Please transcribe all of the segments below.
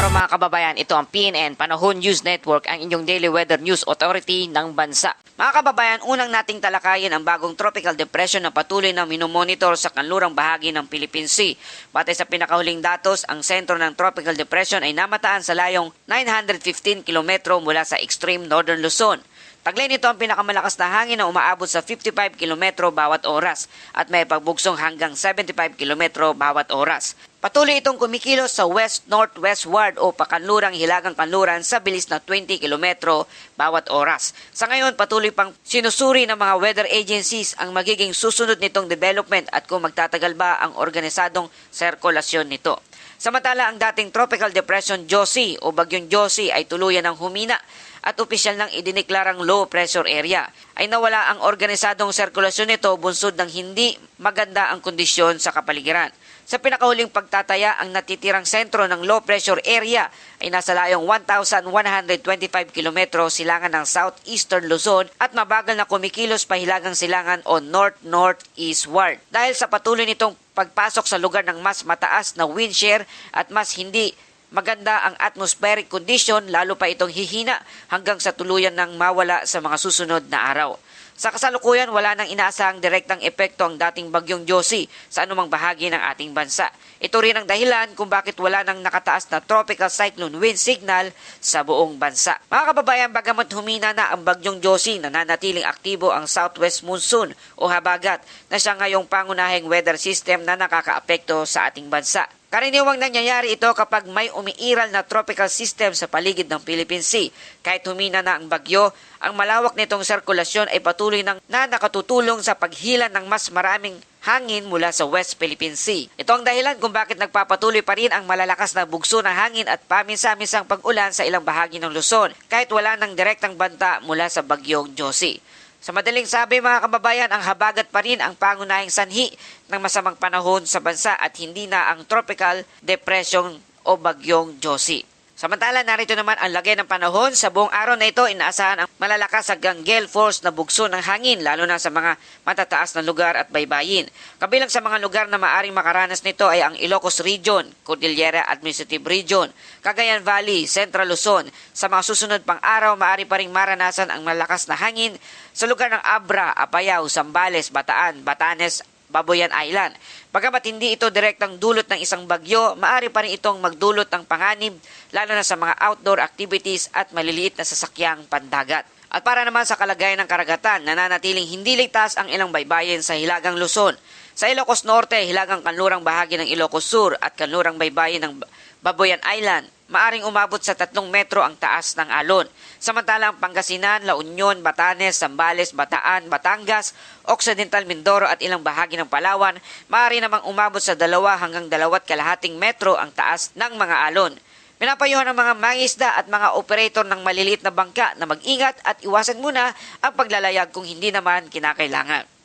araw mga kababayan, ito ang PNN Panahon News Network, ang inyong daily weather news authority ng bansa. Mga kababayan, unang nating talakayin ang bagong tropical depression na patuloy na minomonitor sa kanlurang bahagi ng Philippine Sea. Batay sa pinakahuling datos, ang sentro ng tropical depression ay namataan sa layong 915 kilometro mula sa extreme northern Luzon. Taglay nito ang pinakamalakas na hangin na umaabot sa 55 kilometro bawat oras at may pagbugsong hanggang 75 kilometro bawat oras. Patuloy itong kumikilos sa west-northwestward o pakanlurang hilagang kanluran sa bilis na 20 kilometro bawat oras. Sa ngayon, patuloy pang sinusuri ng mga weather agencies ang magiging susunod nitong development at kung magtatagal ba ang organisadong sirkulasyon nito. Samantala, ang dating tropical depression Josie o bagyong Josie ay tuluyan ng humina at opisyal nang idiniklarang low pressure area. Ay nawala ang organisadong sirkulasyon nito bunsod ng hindi maganda ang kondisyon sa kapaligiran. Sa pinakahuling pagtataya, ang natitirang sentro ng low pressure area ay nasa layong 1,125 kilometro silangan ng southeastern Luzon at mabagal na kumikilos pahilagang silangan o north-northeastward. Dahil sa patuloy nitong pagpasok sa lugar ng mas mataas na wind shear at mas hindi maganda ang atmospheric condition, lalo pa itong hihina hanggang sa tuluyan ng mawala sa mga susunod na araw. Sa kasalukuyan, wala nang inaasahang direktang epekto ang dating bagyong Josie sa anumang bahagi ng ating bansa. Ito rin ang dahilan kung bakit wala nang nakataas na tropical cyclone wind signal sa buong bansa. Mga kababayan, bagamat humina na ang bagyong Josie, nananatiling aktibo ang southwest monsoon o habagat na siya ngayong pangunahing weather system na nakakaapekto sa ating bansa. Karaniwang nangyayari ito kapag may umiiral na tropical system sa paligid ng Philippine Sea. Kahit humina na ang bagyo, ang malawak nitong sirkulasyon ay patuloy na nakatutulong sa paghila ng mas maraming hangin mula sa West Philippine Sea. Ito ang dahilan kung bakit nagpapatuloy pa rin ang malalakas na bugso ng hangin at paminsa-minsang pag-ulan sa ilang bahagi ng Luzon, kahit wala ng direktang banta mula sa bagyong Josie. Sa madaling sabi mga kababayan, ang habagat pa rin ang pangunahing sanhi ng masamang panahon sa bansa at hindi na ang tropical depression o bagyong Josie. Samantala, narito naman ang lagay ng panahon. Sa buong araw na ito, inaasahan ang malalakas hanggang gale force na bugso ng hangin, lalo na sa mga matataas na lugar at baybayin. Kabilang sa mga lugar na maaring makaranas nito ay ang Ilocos Region, Cordillera Administrative Region, Cagayan Valley, Central Luzon. Sa mga susunod pang araw, maaari pa ring maranasan ang malakas na hangin sa lugar ng Abra, Apayao, Zambales, Bataan, Batanes, Babuyan Island. Bagamat hindi ito direktang dulot ng isang bagyo, maaari pa rin itong magdulot ng panganib lalo na sa mga outdoor activities at maliliit na sasakyang pandagat. At para naman sa kalagayan ng karagatan, nananatiling hindi ligtas ang ilang baybayin sa Hilagang Luzon. Sa Ilocos Norte, hilagang kanlurang bahagi ng Ilocos Sur at kanlurang baybayin ng Babuyan Island, maaring umabot sa 3 metro ang taas ng alon. Samantalang Pangasinan, La Union, Batanes, Zambales, Bataan, Batangas, Occidental Mindoro at ilang bahagi ng Palawan, maaari namang umabot sa 2 hanggang 2.5 metro ang taas ng mga alon. Pinapayuhan ng mga mangisda at mga operator ng maliliit na bangka na mag-ingat at iwasan muna ang paglalayag kung hindi naman kinakailangan.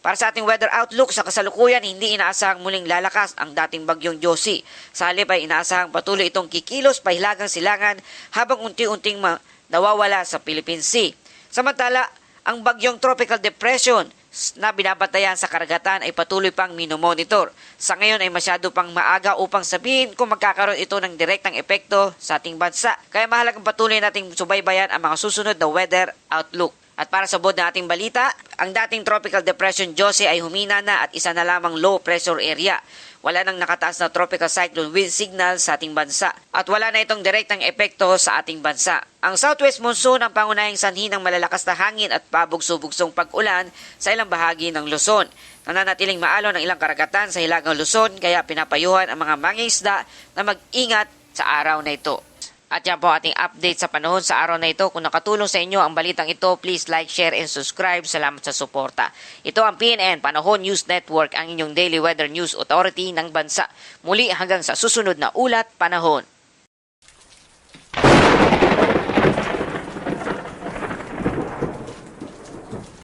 Para sa ating weather outlook, sa kasalukuyan, hindi inaasahang muling lalakas ang dating bagyong Josie. Sa halip ay inaasahang patuloy itong kikilos pahilagang silangan habang unti-unting nawawala sa Philippine Sea. Samantala, ang bagyong tropical depression na binabatayan sa karagatan ay patuloy pang minomonitor. Sa ngayon ay masyado pang maaga upang sabihin kung magkakaroon ito ng direktang epekto sa ating bansa. Kaya mahalagang patuloy nating subaybayan ang mga susunod na weather outlook. At para sa bod na ating balita, ang dating tropical depression Josie ay humina na at isa na lamang low pressure area. Wala nang nakataas na tropical cyclone wind signal sa ating bansa at wala na itong direktang epekto sa ating bansa. Ang southwest monsoon ang pangunahing sanhi ng malalakas na hangin at pabugso-bugsong pag-ulan sa ilang bahagi ng Luzon. Nananatiling maalon ang ilang karagatan sa Hilagang Luzon kaya pinapayuhan ang mga mangingisda na mag-ingat sa araw na ito. At yan po ating update sa panahon sa araw na ito. Kung nakatulong sa inyo ang balitang ito, please like, share, and subscribe. Salamat sa suporta. Ito ang PNN Panahon News Network, ang inyong daily weather news authority ng bansa. Muli hanggang sa susunod na ulat panahon.